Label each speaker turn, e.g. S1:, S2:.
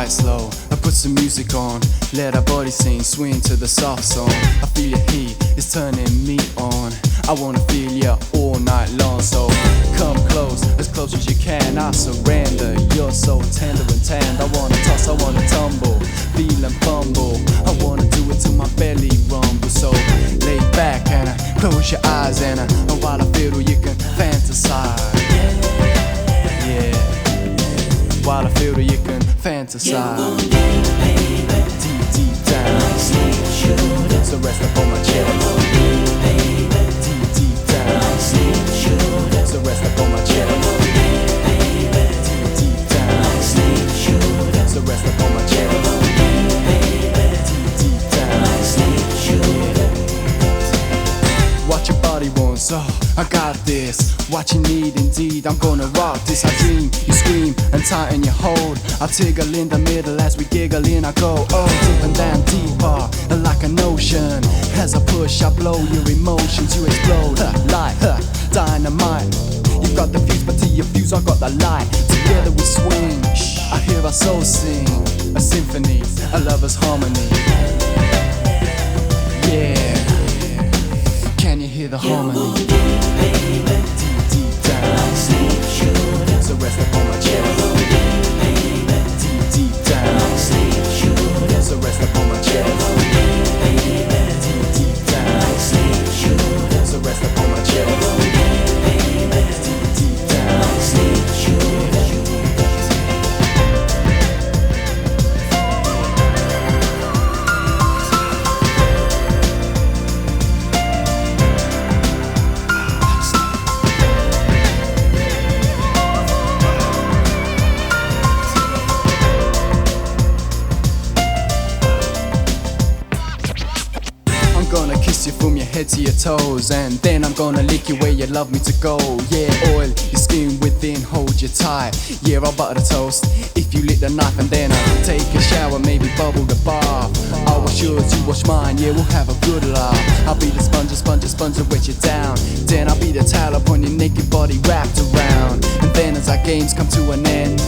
S1: it slow, I put some music on, let our body sing, swing to the soft song. I feel your heat, it's turning me on. I wanna feel ya all night long, so come close as you can. I surrender, you're so tender and tanned. I wanna toss, I wanna tumble, feel and fumble. I wanna do it till my belly rumbles. So lay back and close your eyes and while I fiddle you can fantasize. Yeah, while I fiddle you can fantasize. Deep, deep down, so rest up on my chest. Deep, deep down, so rest up on my chest. Deep, deep down, so rest up on my chest. Deep, deep down, what your body wants, oh, I got this. What you need indeed, I'm gonna rock this. I dream, you scream and tighten your hold. I tickle in the middle as we giggle in. I go, oh, deep and down deeper, like an ocean. As I push, I blow your emotions, you explode like dynamite. You've got the fuse, but to your fuse, I got the light. Together we swing, I hear our souls sing. A symphony, a lover's harmony. Yeah, can you hear the harmony? Deep, deep down, so rest up on my chest. Deep, deep down, so rest up on my chest. Deep, deep down, so rest up on my chest. Deep, deep down. I'm gonna kiss you from your head to your toes, and then I'm gonna lick you where you love me to go. Yeah, oil your skin within, hold you tight. Yeah, I'll butter the toast if you lick the knife, and then I'll take a shower, maybe bubble the bath. I'll wash yours, you wash mine, yeah, we'll have a good laugh. I'll be the sponge and wet you down. Then I'll be the towel upon your naked body wrapped around. And then as our games come to an end,